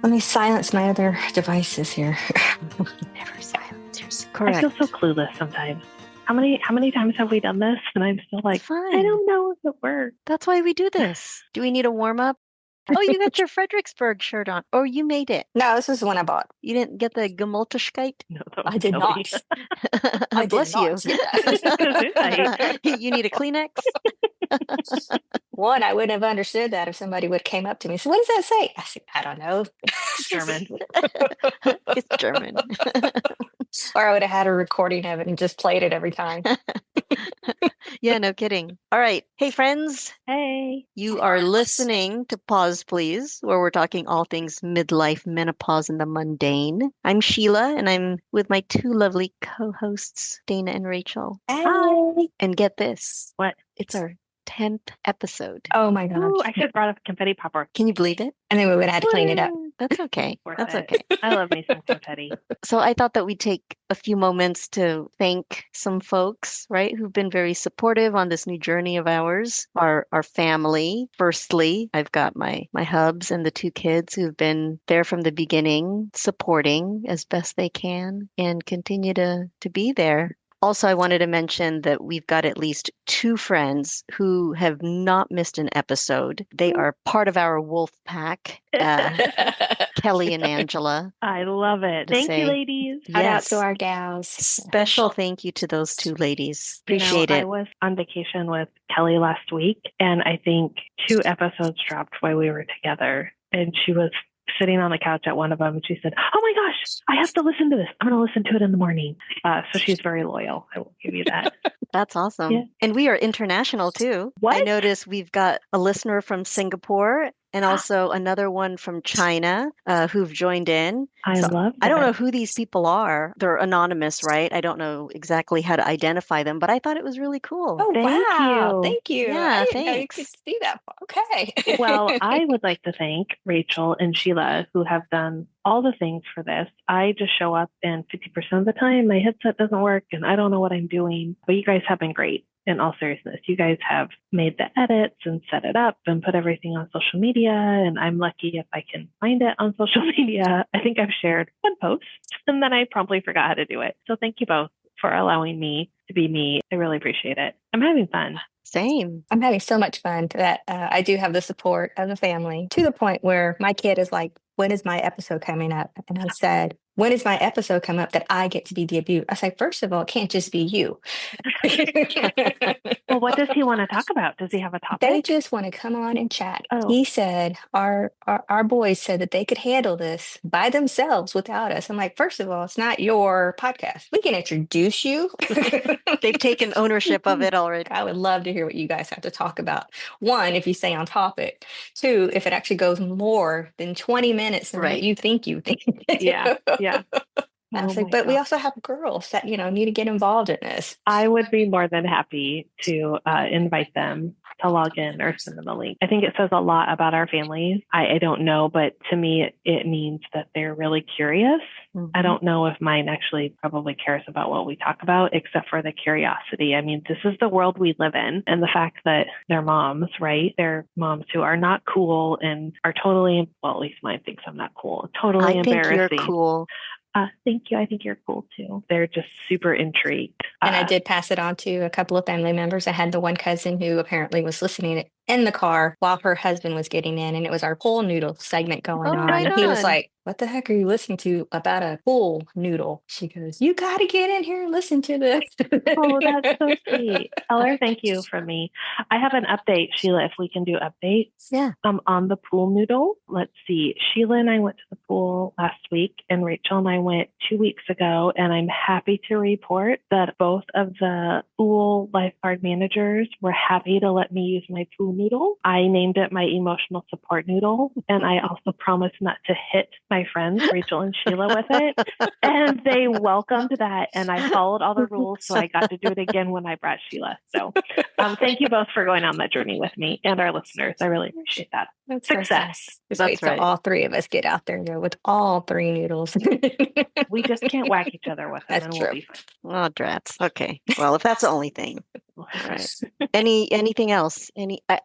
Let me silence my other devices here. Never silence yourself. I Correct. feel so clueless sometimes. How many times have we done this? And I'm still like, It's fine. I don't know if it works. That's why we do this. Do we need a warm up? Oh, you got your Fredericksburg shirt on. Oh, you made it. No, this is the one I bought. You didn't get the Gemütlichkeit? No, that I was did silly. not. I did Bless not you. get that. You need a Kleenex? One, I wouldn't have understood that if somebody would have came up to me. So what does that say? I said, I don't know. German. It's German. Or I would have had a recording of it and just played it every time. Yeah, no kidding. All right. Hey, friends. Hey. You are listening to Pause Please, where we're talking all things midlife, menopause, and the mundane. I'm Sheila, and I'm with my two lovely co-hosts, Dana and Rachel. Hey. And get this. What? It's our 10th episode. Oh my gosh. Ooh, I should have brought up confetti popper. Can you believe it? And then we would have had to clean it up. That's okay. Worth That's it. okay. I love me some confetti. So I thought that we'd take a few moments to thank some folks, right, who've been very supportive on this new journey of ours. Our family. Firstly, I've got my hubs and the two kids who've been there from the beginning, supporting as best they can and continue to be there. Also, I wanted to mention that we've got at least two friends who have not missed an episode. They are part of our wolf pack, Kelly and Angela. I love it. To Thank say you, ladies. Shout out yes. to our gals. Special thank you to those two ladies. You know, Appreciate I it. was on vacation with Kelly last week, and I think 2 episodes dropped while we were together. And she was sitting on the couch at one of them, and she said, "Oh my gosh, I have to listen to this. I'm going to listen to it in the morning." So she's very loyal. I will give you that. That's awesome. Yeah. And we are international too. I What? noticed we've got a listener from Singapore and also another one from China who've joined in. I So love that. I don't know who these people are. They're anonymous, right? I don't know exactly how to identify them, but I thought it was really cool. Oh, Thank wow. you. Thank you. Yeah, I didn't know you could thanks. see that. Okay. Well, I would like to thank Rachel and Sheila, who have done all the things for this. I just show up, and 50% of the time, my headset doesn't work, and I don't know what I'm doing. But you guys have been great. In all seriousness, you guys have made the edits and set it up and put everything on social media. And I'm lucky if I can find it on social media. I think I've shared one post, and then I promptly forgot how to do it. So thank you both for allowing me to be me. I really appreciate it. I'm having fun. Same. I'm having so much fun that I do have the support of the family to the point where my kid is like, when is my episode coming up? And I said, when is my episode come up that I get to be the abused? I said, first of all, it can't just be you. Well, what does he want to talk about? Does he have a topic? They just want to come on and chat. Oh. He said our boys said that they could handle this by themselves without us. I'm like, first of all, it's not your podcast. We can introduce you. They've taken ownership of it already. I would love to hear what you guys have to talk about. One, if you stay on topic. Two, if it actually goes more than 20 minutes than Right. what you think you think. Yeah. I was Oh like, my but we gosh. also have girls that, need to get involved in this. I would be more than happy to invite them to log in or send them a link. I think it says a lot about our families. I don't know, but to me, it means that they're really curious. I don't know if mine actually probably cares about what we talk about, except for the curiosity. I mean, this is the world we live in. And the fact that they're moms, right? They're moms who are not cool and are totally, well, at least mine thinks I'm not cool, totally I think embarrassing. you're cool. Thank you. I think you're cool too. They're just super intrigued. And I did pass it on to a couple of family members. I had the one cousin who apparently was listening in the car while her husband was getting in, and it was our pool noodle segment going Oh, on. right And he was on. like, "What the heck are you listening to about a pool noodle?" She goes, "You got to get in here and listen to this." Oh, that's so sweet. Tell her thank you from me. I have an update, Sheila, if we can do updates. Yeah. On the pool noodle. Let's see. Sheila and I went to the pool last week, and Rachel and I went 2 weeks ago, and I'm happy to report that both of the pool lifeguard managers were happy to let me use my pool noodle. I named it my emotional support noodle, and I also promised not to hit my friends, Rachel and Sheila, with it. And they welcomed that, and I followed all the rules, so I got to do it again when I brought Sheila. So thank you both for going on that journey with me and our listeners. I really appreciate that. That's Success. Just That's wait till right. all three of us get out there though, with all three noodles. We just can't whack each other with them, That's and true. we'll be fine. Oh, drats. Okay. Well, if that's the only thing. Right. Anything else?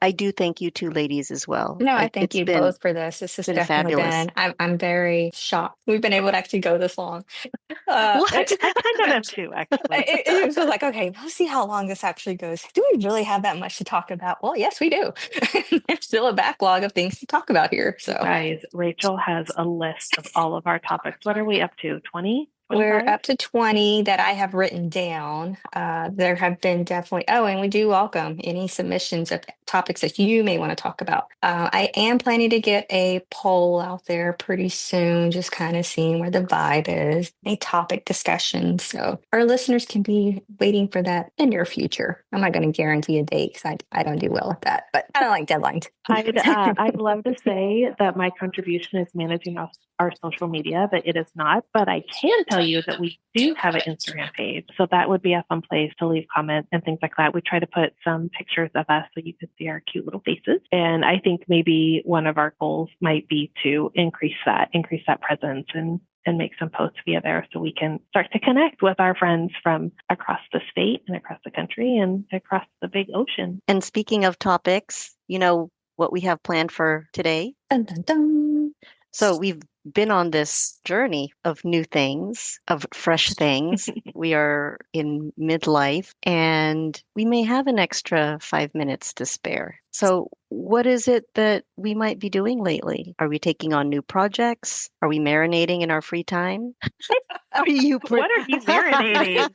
I do thank you two ladies as well. No, I thank It's you been both for this. This has been definitely fabulous. been, I'm very shocked. We've been able to actually go this long. What? I kind of am too, actually. It was like, okay, let's see how long this actually goes. Do we really have that much to talk about? Well, yes, we do. There's still a backlog of things to talk about here. You So guys, Rachel has a list of all of our topics. What are we up to? 20? we're 25? up to 20 that I have written down. There have been definitely, oh, and we do welcome any submissions of topics that you may want to talk about. I am planning to get a poll out there pretty soon, just kind of seeing where the vibe is, a topic discussion. So our listeners can be waiting for that in near future. I'm not going to guarantee a date because I don't do well with that, but I don't like deadlines. I'd love to say that my contribution is managing our social media, but it is not. But I can tell you that we do have an Instagram page. So that would be a fun place to leave comments and things like that. We try to put some pictures of us so you can see our cute little faces. And I think maybe one of our goals might be to increase that presence and make some posts via there so we can start to connect with our friends from across the state and across the country and across the big ocean. And speaking of topics, you know what we have planned for today? Dun, dun, dun. So we've been on this journey of new things, of fresh things. We are in midlife and we may have an extra 5 minutes to spare. So what is it that we might be doing lately? Are we taking on new projects? Are we marinating in our free time? Are you What are you marinating?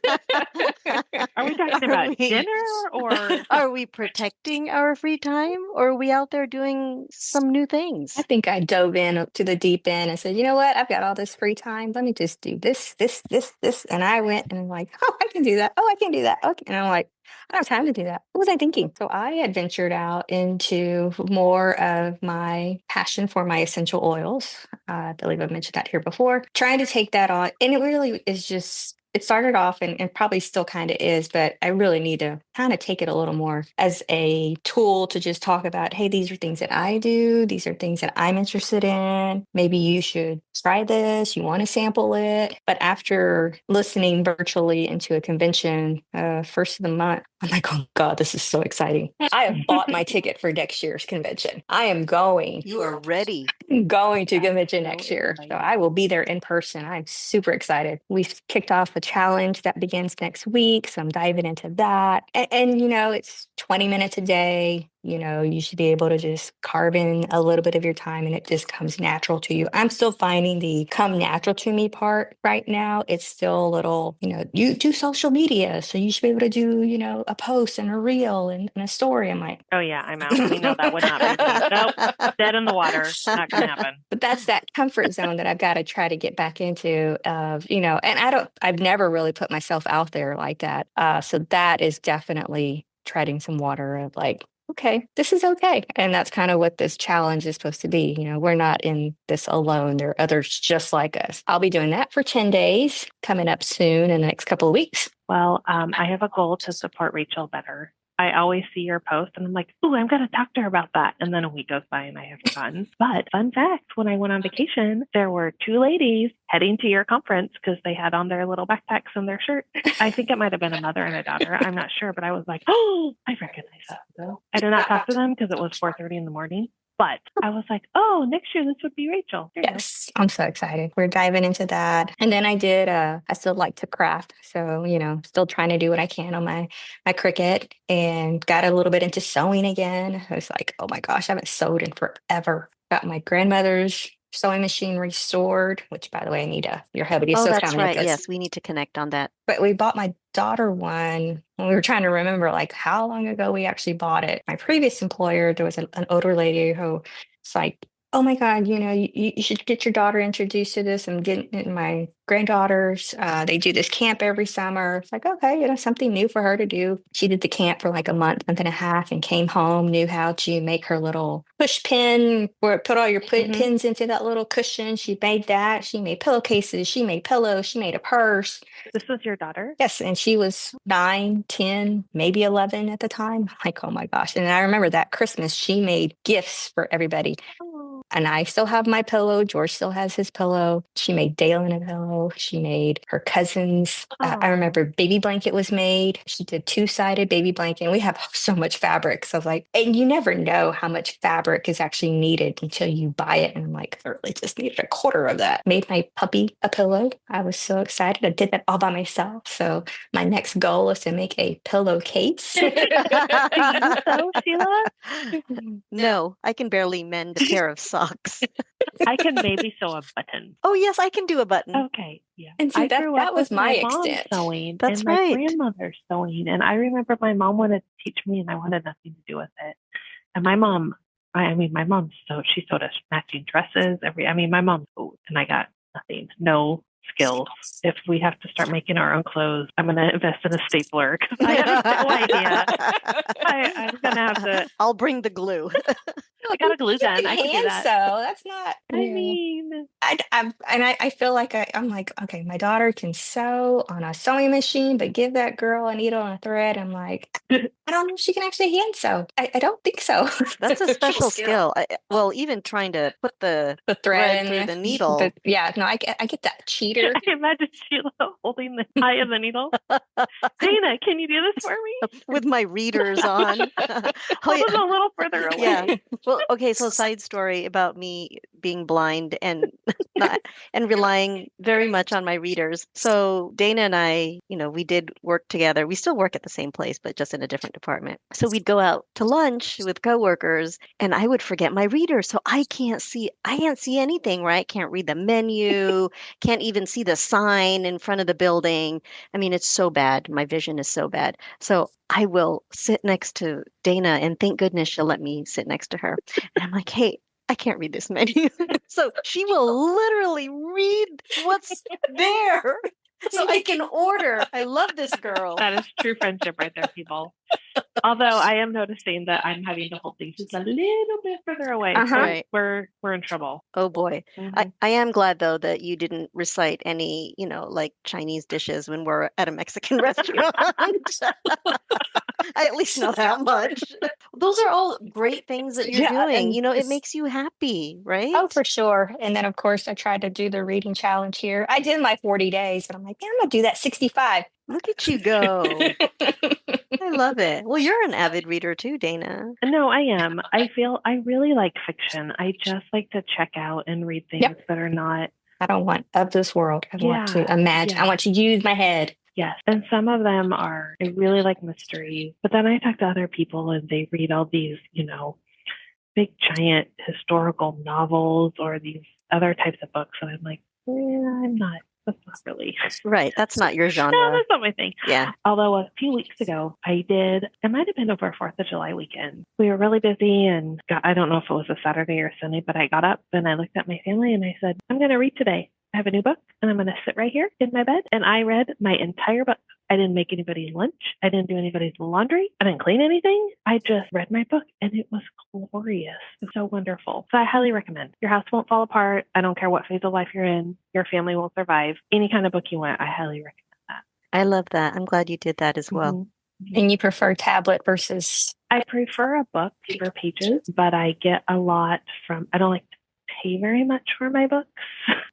Are we talking about we- dinner or? Are we protecting our free time or are we out there doing some new things? I think I dove in to the deep end and said, you know what? I've got all this free time. Let me just do this. And I went and like, oh, I can do that. Oh, I can do that. Okay. And I'm like, I don't have time to do that. What was I thinking? So I had ventured out into more of my passion for my essential oils. I believe I've mentioned that here before. Trying to take that on. And it really is just, it started off and probably still kind of is, but I really need to kind of take it a little more as a tool to just talk about, hey, these are things that I do. These are things that I'm interested in. Maybe you should try this. You want to sample it. But after listening virtually into a convention, first of the month, I'm like, oh God, this is so exciting. I have bought my ticket for next year's convention. I am going. You are ready. Going to That's convention so next year. So exciting. I will be there in person. I'm super excited. We've kicked off a challenge that begins next week. So I'm diving into that. And it's 20 minutes a day. You should be able to just carve in a little bit of your time and it just comes natural to you. I'm still finding the come natural to me part right now. It's still a little, you do social media. So you should be able to do, a post and a reel and a story. I'm like, Oh yeah, I'm out. We know that would not be me. Nope, dead in the water. Not gonna happen. but that's that comfort zone that I've got to try to get back into and I've never really put myself out there like that. So that is definitely treading some water of like, okay, this is okay. And that's kind of what this challenge is supposed to be. We're not in this alone. There are others just like us. I'll be doing that for 10 days coming up soon in the next couple of weeks. Well, I have a goal to support Rachel better. I always see your post and I'm like, ooh, I'm going to talk to her about that. And then a week goes by and I have forgotten. But fun fact, when I went on vacation, there were two ladies heading to your conference because they had on their little backpacks and their shirt. I think it might have been a mother and a daughter. I'm not sure, but I was like, oh, I recognize that. So I did not talk to them because it was 4:30 in the morning. But I was like, oh, next year this would be Rachel. Yes, I'm so excited. We're diving into that. And then I still like to craft. So, still trying to do what I can on my Cricut and got a little bit into sewing again. I was like, oh my gosh, I haven't sewed in forever. Got my grandmother's sewing machine restored, which by the way, I need your hubby is Oh, so that's talented right. with this. Yes, we need to connect on that. But we bought my daughter one when we were trying to remember like how long ago we actually bought it. My previous employer, there was an older lady who was like, oh my God, you should get your daughter introduced to this. And getting my granddaughters, they do this camp every summer. It's like, okay, something new for her to do. She did the camp for like a month and a half and came home, knew how to make her little push pin where put all your pins into that little cushion. She made that. She made pillowcases. She made pillows. She made a purse. This was your daughter? Yes, and she was 9, 10, maybe 11 at the time. Like, oh my gosh. And I remember that Christmas, she made gifts for everybody. Oh. And I still have my pillow. George still has his pillow. She made Dalen a pillow. She made her cousins. I Oh, remember baby blanket was made. She did two-sided baby blanket. And we have so much fabric. So I was like, and you never know how much fabric is actually needed until you buy it. And I'm like, I really just needed a quarter of that. Made my puppy a pillow. I was so excited. I did that all by myself. So my next goal is to make a pillowcase. Do you sew, Sheila? no, I can barely mend a pair of socks. I can maybe sew a button. Oh, yes, I can do a button. Okay, yeah. And see, I grew up that was with my my mom extent. sewing That's and my right. grandmother sewing. And I remember my mom wanted to teach me and I wanted nothing to do with it. And my mom, my mom sewed, she sewed us matching dresses. My mom sewed and I got nothing, no skills. If we have to start making our own clothes, I'm going to invest in a stapler because I have no idea. I'm going to have to. I'll bring the glue. I got a glue You gun. can I can do hand that. sew. That's not. I Yeah. mean, I feel like I'm like, okay, my daughter can sew on a sewing machine, but give that girl a needle and a thread. I'm like, I don't know if she can actually hand sew. I don't think so. That's a special skill. Well, even trying to put the The thread thread through and the needle. yeah, no, I get that cheater. I imagine Sheila holding the eye of the needle. Dana, can you do this for me? With my readers on. Oh, Hold yeah. it a little further away. Yeah. Well, okay, so side story about me being blind and not and relying very much on my readers. So Dana and I, we did work together. We still work at the same place, but just in a different department. So we'd go out to lunch with coworkers and I would forget my reader. So I can't see anything, right? Can't read the menu, can't even see the sign in front of the building. I mean, it's so bad. My vision is so bad. So I will sit next to Dana and thank goodness she'll let me sit next to her. And I'm like, hey, I can't read this menu. So she will literally read what's there so I can order. I love this girl. That is true friendship right there, people. Although I am noticing that I'm having to hold things just a little bit further away. So Right. we're in trouble. Oh boy. I am glad though that you didn't recite any, like Chinese dishes when we're at a Mexican restaurant. I at least know that much. Those are all great things that you're Yeah, doing. and It makes you happy, right? oh, for sure. And then, of course, I tried to do the reading challenge here. I did my 40 days, but I'm like, yeah, I'm gonna do that 65. Look at you go. I love it. Well, you're an avid reader too, Dana. No, I am. I really like fiction. I just like to check out and read things Yep. that are not. I don't want of this world. I want to imagine. I yeah. want to use my head. Yes. And some of them are, I really like mysteries. But then I talk to other people and they read all these, big giant historical novels or these other types of books. And I'm like, that's not really. Right. That's not your No, genre. that's not my thing. Yeah. Although a few weeks ago, it might have been over 4th of July weekend. We were really busy and I don't know if it was a Saturday or Sunday, but I got up and I looked at my family and I said, I'm going to read today. I have a new book and I'm going to sit right here in my bed. And I read my entire book. I didn't make anybody lunch. I didn't do anybody's laundry. I didn't clean anything. I just read my book and it was glorious. It was so wonderful. So I highly recommend. Your house won't fall apart. I don't care what phase of life you're in. Your family will survive. Any kind of book you want, I highly recommend that. I love that. I'm glad you did that as well. Mm-hmm. And you prefer tablet versus? I prefer a book, fewer pages, but I get a lot I don't like to pay very much for my books.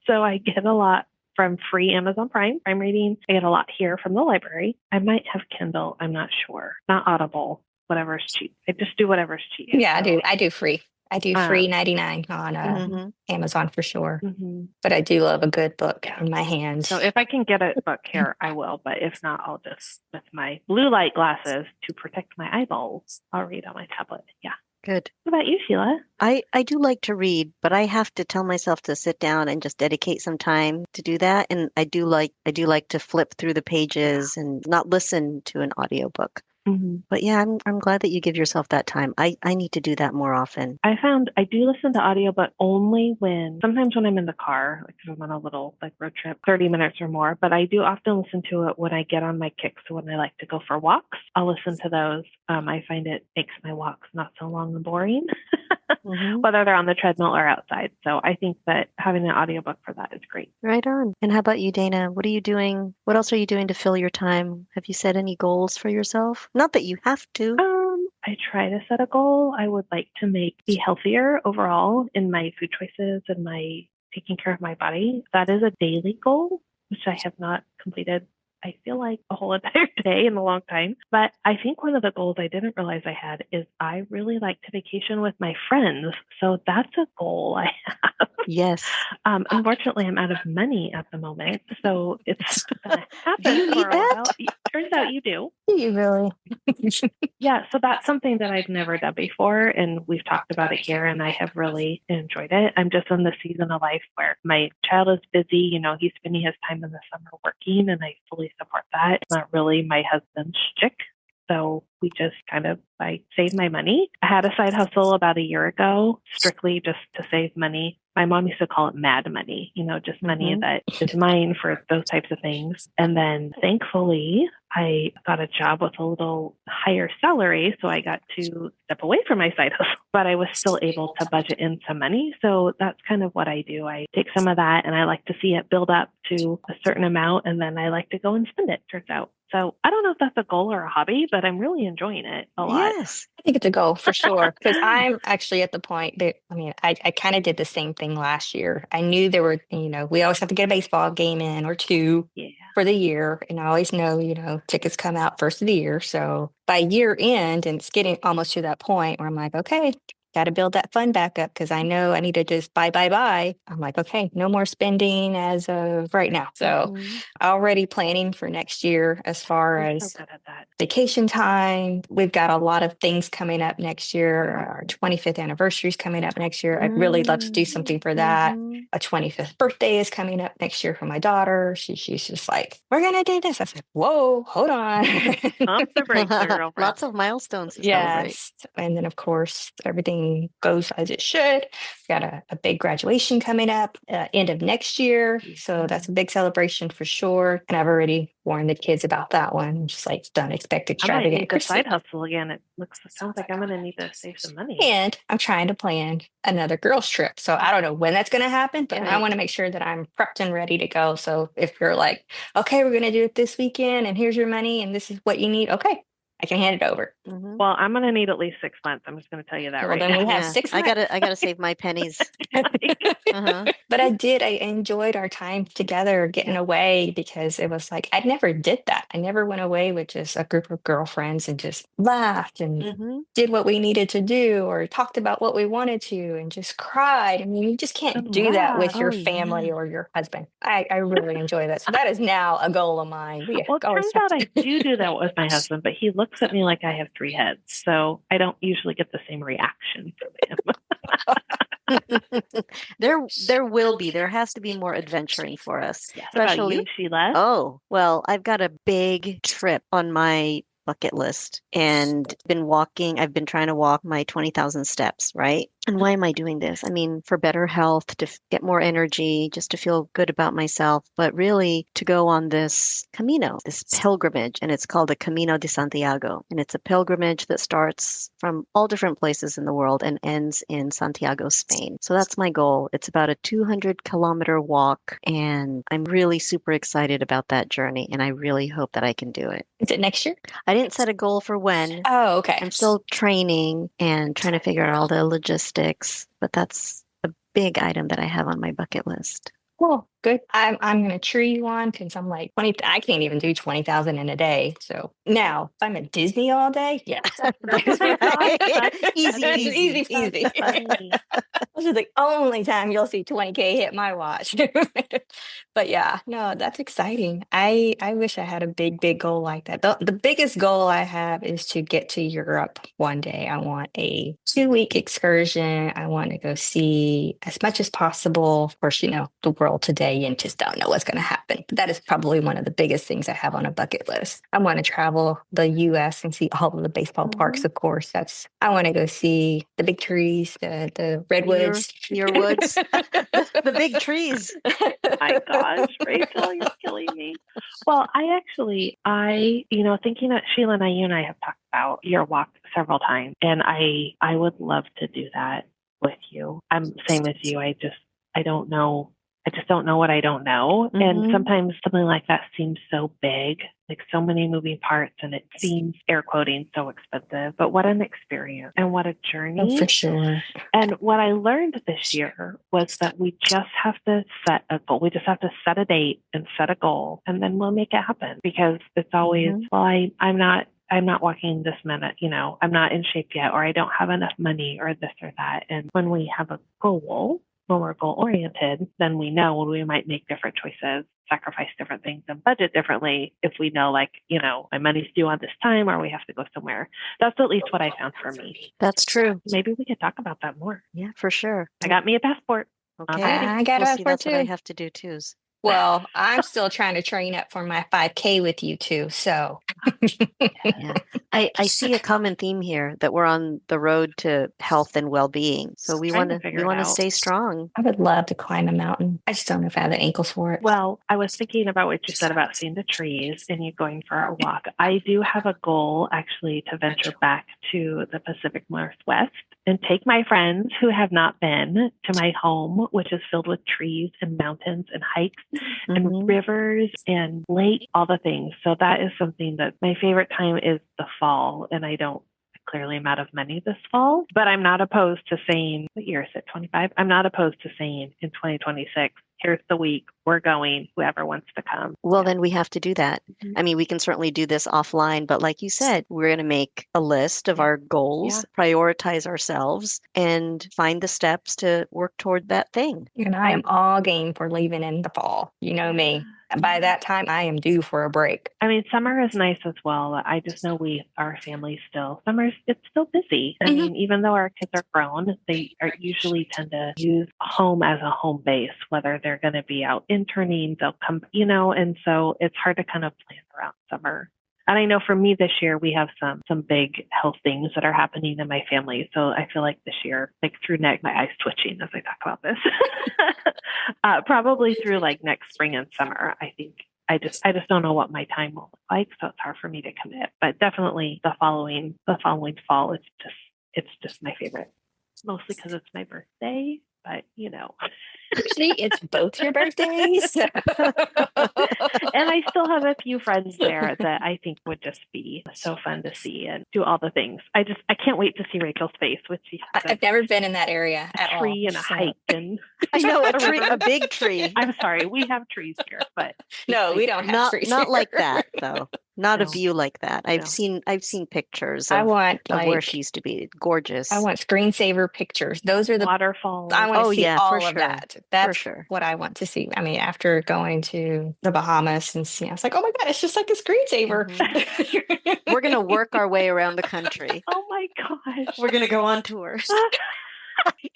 So I get a lot from free Amazon Prime reading. I get a lot here from the library. I might have Kindle. I'm not sure. Not Audible. Whatever's cheap. I just do whatever's cheap. Yeah, so. I do free. I do free 99 on Amazon for sure. Mm-hmm. But I do love a good book in my hands. So if I can get a book here, I will. But if not, I'll just, with my blue light glasses to protect my eyeballs, I'll read on my tablet. Yeah. Good. What about you, Sheila? I do like to read, but I have to tell myself to sit down and just dedicate some time to do that. And I do like to flip through the pages and not listen to an audiobook. Mm-hmm. But yeah, I'm glad that you give yourself that time. I need to do that more often. I found I do listen to audiobook only sometimes when I'm in the car, like if I'm on a little road trip, 30 minutes or more, but I do often listen to it when I get on my kicks. So when I like to go for walks, I'll listen to those. I find it makes my walks not so long and boring, whether they're on the treadmill or outside. So I think that having an audiobook for that is great. Right on. And how about you, Dana? What are you doing? What else are you doing to fill your time? Have you set any goals for yourself? Not that you have to. I try to set a goal. I would like to be healthier overall in my food choices and my taking care of my body. That is a daily goal, which I have not completed. I feel like a whole entire day in a long time. But I think one of the goals I didn't realize I had is I really like to vacation with my friends. So that's a goal I have. Yes. Unfortunately, I'm out of money at the moment. So it's going to Do happen you for need a that? while. Turns out you do. Do you really? Yeah, so that's something that I've never done before, and we've talked about it here, and I have really enjoyed it. I'm just in the season of life where my child is busy. He's spending his time in the summer working, and I fully support that. It's not really my husband's shtick. So we just I saved my money. I had a side hustle about a year ago, strictly just to save money. My mom used to call it mad money, just money that is mine for those types of things. And then thankfully, I got a job with a little higher salary. So I got to step away from my side hustle, but I was still able to budget in some money. So that's kind of what I do. I take some of that and I like to see it build up to a certain amount. And then I like to go and spend it, turns out. So I don't know if that's a goal or a hobby, but I'm really enjoying it a lot. Yes. I think it's a goal for sure. Because I'm actually at the point that, I kind of did the same thing last year. I knew there were, we always have to get a baseball game in or two Yeah. for the year. And I always know, tickets come out first of the year. So by year end, and it's getting almost to that point where I'm like, okay, got to build that fund back up because I know I need to just buy. I'm like, okay, no more spending as of right now. So already planning for next year as far You're as so good at that. vacation time. We've got a lot of things coming up next year. Our 25th anniversary is coming up next year. I'd really love to do something for that. A 25th birthday is coming up next year for my daughter. She's just like, we're going to do this. I said, whoa, hold on. Pump the brakes there, girlfriend. Lots of milestones to celebrate. Yes. And then, of course, everything goes as it should. Got a big graduation coming up end of next year. So that's a big celebration for sure. And I've already warned the kids about that one. Just like, don't expect I might extravagant need to Christmas. side hustle again. It sounds like I'm going to need to save some money. And I'm trying to plan another girls' trip. So I don't know when that's going to happen, but I Right. want to make sure that I'm prepped and ready to go. So if you're like, okay, we're going to do it this weekend and here's your money and this is what you need, okay, I can hand it over. Well, I'm going to need at least 6 months. I'm just going to tell you that Well, right then now. we have Yeah. 6 I months. gotta save my pennies. But I enjoyed our time together getting away because it was like, I never did that. I never went away with just a group of girlfriends and just laughed and did what we needed to do or talked about what we wanted to and just cried. I mean, you just can't do that with your family or your husband. I really enjoy that. So that is now a goal of mine. Well, it turns out I do that with my husband, but he looks at me like I have 3 heads. So I don't usually get the same reaction from him. There has to be more adventuring for us. Yes. What about you, Sheila? Oh, well, I've got a big trip on my bucket list and I've been trying to walk my 20,000 steps, right? And why am I doing this? I mean, for better health, to get more energy, just to feel good about myself, but really to go on this Camino, this pilgrimage, and it's called the Camino de Santiago. And it's a pilgrimage that starts from all different places in the world and ends in Santiago, Spain. So that's my goal. It's about a 200-kilometer walk, and I'm really super excited about that journey, and I really hope that I can do it. Is it next year? I didn't set a goal for when. Oh, okay. I'm still training and trying to figure out all the logistics, but that's a big item that I have on my bucket list. Well, good. I'm going to cheer you on because I'm like 20. I can't even do 20,000 in a day. So now if I'm at Disney all day, yeah. Easy Easy peasy. peasy. This is the only time you'll see 20K hit my watch. But yeah, no, that's exciting. I wish I had a big goal like that. The biggest goal I have is to get to Europe one day. I want a 2-week excursion. I want to go see as much as possible. Of course, the world today and just don't know what's going to happen. But that is probably one of the biggest things I have on a bucket list. I want to travel the US and see all of the baseball parks, of course. I want to go see the big trees, the redwoods. Your woods. The big trees. My gosh, Rachel, you're killing me. Well, thinking that Sheila and you and I have talked about your walk several times, and I would love to do that with you. I'm same as you. I don't know I just don't know what I don't know. And sometimes something like that seems so big, like so many moving parts, and it seems, air quoting, so expensive. But what an experience and what a journey. Oh, for sure. And what I learned this year was that we just have to set a goal. We just have to set a date and set a goal, and then we'll make it happen. Because it's always, well, I'm not walking this minute, I'm not in shape yet, or I don't have enough money, or this or that. And when we have a goal, when we're goal oriented, then we know when we might make different choices, sacrifice different things, and budget differently if we know, like, my money's due on this time, or we have to go somewhere. That's at least what I found for me. That's true. Maybe we could talk about that more. Yeah, for sure. I got me a passport. Okay. I got We'll a see, passport that's what I too. have to do too. Well, I'm still trying to train up for my 5K with you too. So Yeah. I see a common theme here that we're on the road to health and well-being. So we Trying want to to figure it out. stay strong. I would love to climb a mountain. I just don't know if I have the ankles for it. Well, I was thinking about what you said about seeing the trees and you going for a walk. I do have a goal actually to venture back to the Pacific Northwest and take my friends who have not been to my home, which is filled with trees and mountains and hikes and rivers and lakes, all the things. So that is something that my favorite time is the fall, and clearly I'm out of money this fall, but I'm not opposed to saying, what year is it, 25? I'm not opposed to saying in 2026, here's the week, we're going, whoever wants to come. Well, then we have to do that. I mean, we can certainly do this offline, but like you said, we're going to make a list of our goals, prioritize ourselves, and find the steps to work toward that thing. And I am all game for leaving in the fall. You know me. And by that time, I am due for a break. I mean, summer is nice as well. I just know our family it's still busy. I mean, even though our kids are grown, they usually tend to use home as a home base, whether they're going to be out interning, they'll come, and so it's hard to kind of plan around summer. And I know for me this year, we have some big health things that are happening in my family. So I feel like this year, like through my eyes twitching as I talk about this, probably through like next spring and summer, I think I just don't know what my time will look like. So it's hard for me to commit, but definitely the following fall, it's just my favorite, mostly because it's my birthday, but Actually, it's both your birthdays. And I still have a few friends there that I think would just be so fun to see and do all the things. I can't wait to see Rachel's face, which she has I've never been in that area at all. A tree and a hike and I know a big tree. I'm sorry, we have trees here, but no, we don't have trees. Not here. like that though. Not a view like that. I've seen pictures of where she used to be. Gorgeous. I want screensaver pictures. Those are the waterfalls. I want to see all of sure. that. That's what I want to see. I mean, after going to the Bahamas and seeing, I was like, oh my God, it's just like a screensaver. We're going to work our way around the country. Oh my gosh. We're going to go on tours.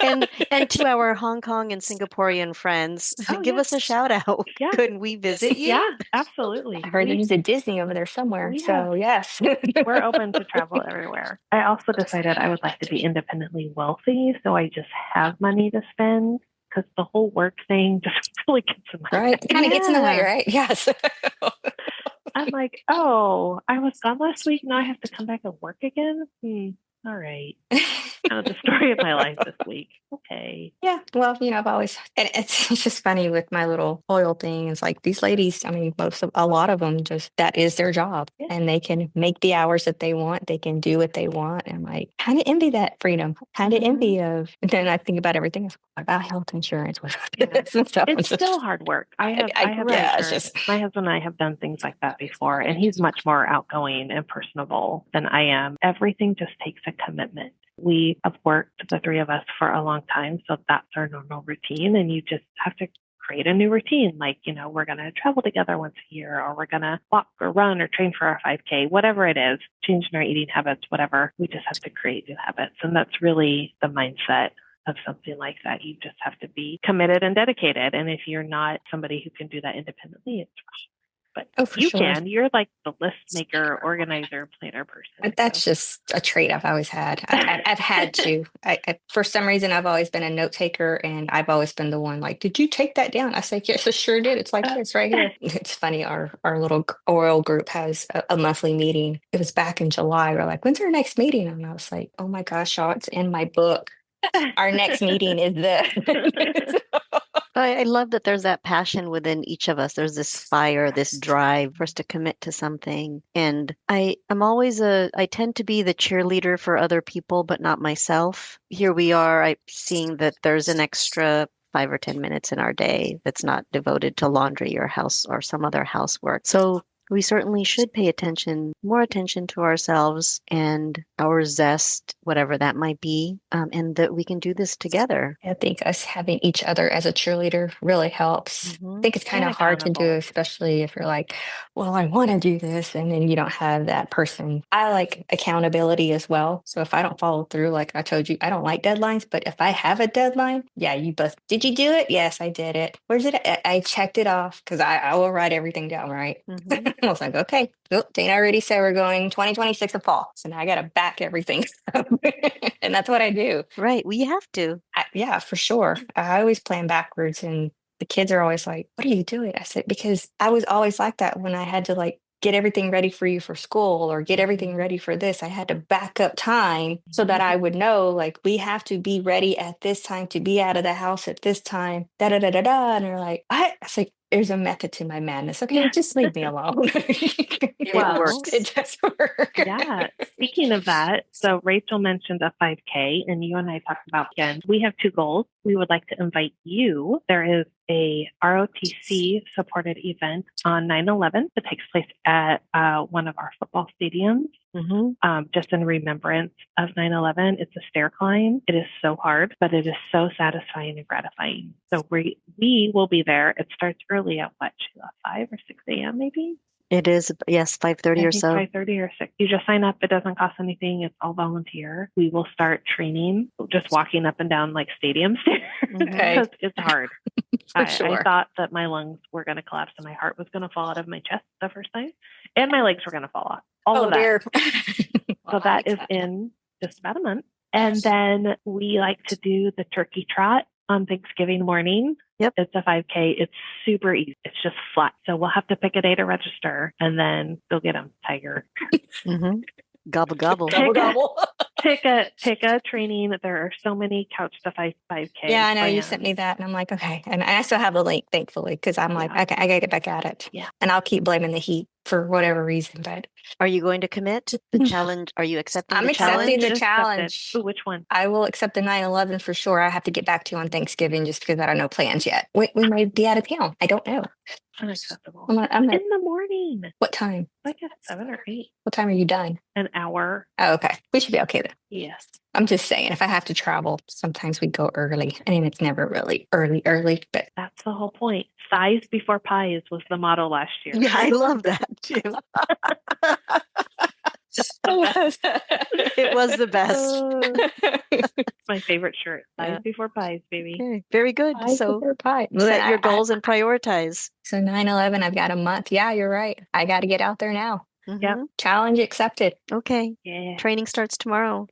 and to our Hong Kong and Singaporean friends, give us a shout out. Yeah. Couldn't we visit you? Yeah, absolutely. I heard there's a Disney over there somewhere. So yes. We're open to travel everywhere. I also decided I would like to be independently wealthy, so I just have money to spend. Because the whole work thing just really gets in my way. It kind of gets in the way, right? Yes. I'm like, oh, I was gone last week. Now I have to come back and work again. All right. Kind of the story of my life this week. Okay. Yeah. Well, I've always, and it's just funny with my little oil thing. It's like these ladies, I mean, a lot of them that is their job and they can make the hours that they want. They can do what they want. And like, kind of envy that freedom, kind of envy of, and then I think about everything. What about health insurance? What about this and stuff? It's still hard work. I have my husband and I have done things like that before, and he's much more outgoing and personable than I am. Everything just takes a commitment. We have worked, the three of us, for a long time, so that's our normal routine, and you just have to create a new routine. Like, we're going to travel together once a year, or we're going to walk or run or train for our 5K, whatever it is, changing our eating habits, whatever. We just have to create new habits, and that's really the mindset of something like that. You just have to be committed and dedicated, and if you're not somebody who can do that independently, it's rough. But you can. You're like the list maker, organizer, planner person. That's just a trait I've always had. I've had to. For some reason, I've always been a note taker, and I've always been the one like, did you take that down? I say, yes, I sure did. It's like this right here. It's funny. Our little oral group has a monthly meeting. It was back in July. We're like, when's our next meeting? And I was like, oh my gosh, y'all, it's in my book. Our next meeting is this. I love that there's that passion within each of us. There's this fire, this drive for us to commit to something. And I tend to be the cheerleader for other people, but not myself. Here we are, seeing that there's an extra 5 or 10 minutes in our day that's not devoted to laundry or house or some other housework. So we certainly should pay more attention to ourselves and our zest, whatever that might be, and that we can do this together. I think us having each other as a cheerleader really helps. I think it's kind And of hard to do, accountable. especially if you're like, well, I want to do this, and then you don't have that person. I like accountability as well. So if I don't follow through, like I told you, I don't like deadlines, but if I have a deadline, yeah, you both, did you do it? Yes, I did it. Where's it? I checked it off because I will write everything down, right? Mhm. I was like, okay, oh, Dana already said we're going 2026 of fall. So now I got to back everything up. And that's what I do. Right, we have to. Yeah, for sure. I always plan backwards, and the kids are always like, "What are you doing?" I said, "Because I was always like that when I had to like get everything ready for you for school or get everything ready for this. I had to back up time so that I would know like we have to be ready at this time to be out of the house at this time." Da da da da da. And they're like, "What?" I was like, "There's a method to my madness. Okay, just leave me alone." It Well, works. It does work. Yeah. Speaking of that, so Rachel mentioned a 5K, and you and I talked about again. We have two goals. We would like to invite you. There is a ROTC supported event on 9/11 that takes place at one of our football stadiums. Just in remembrance of 9/11. It's a stair climb. It is so hard, but it is so satisfying and gratifying. So we will be there. It starts early at what, Sheila, 5 or 6 a.m. maybe? It is, yes, 5:30 I or think so. 5:30 or 6. You just sign up. It doesn't cost anything. It's all volunteer. We will start training, just walking up and down like stadium stairs Okay. because it's hard. For I sure. thought that my lungs were going to collapse and my heart was going to fall out of my chest the first time, and my legs were going to fall off. All Oh of that. dear. So that is in just about a month. And then we like to do the turkey trot on Thanksgiving morning. Yep. It's a 5K. It's super easy. It's just flat. So we'll have to pick a day to register and then go get them, Tiger. Mhm. Gobble, gobble. Gobble gobble. Pick a training. There are so many Couch to 5K. Yeah, I know you sent me that, and I'm like, okay. And I still have the link, thankfully, because I'm like, Yeah. okay, I gotta get back at it. Yeah. And I'll keep blaming the heat for whatever reason, but Are you going to commit the challenge? Are you accepting I'm the accepting challenge? the Accepted. challenge. Ooh, which one? I will accept the 9/11 for sure. I have to get back to you on Thanksgiving just because I don't know plans yet. We may be out of town. I don't know. Unacceptable. I'm not, In the morning. what time? Like at 7 or 8. What time are you done? An hour. Oh, okay. We should be okay then. Yes. I'm just saying, if I have to travel, sometimes we go early. I mean, it's never really early, but That's the whole point. Size before pies was the motto last year. Yeah, I love that too. It was the best. It's my favorite shirt. Size Yeah. before pies, baby. Okay, very good. Pie So before pie. set your goals and prioritize. So 9/11, I've got a month. Yeah, you're right. I got to get out there now. Yep. Mhm. Challenge accepted. Okay. Yeah. Training starts tomorrow.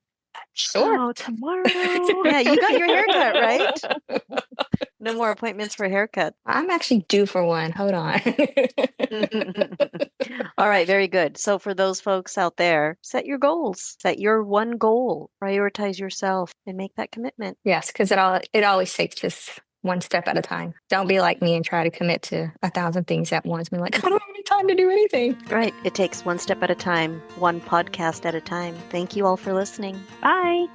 Sure. Oh, tomorrow. Yeah, you got your haircut, right? No more appointments for haircut. I'm actually due for one. Hold on. All right, very good. So for those folks out there, set your goals. Set your one goal. Prioritize yourself and make that commitment. Yes, because it always takes just one step at a time. Don't be like me and try to commit to 1,000 things at once. Be like, I don't have any time to do anything. Right. It takes one step at a time, one podcast at a time. Thank you all for listening. Bye.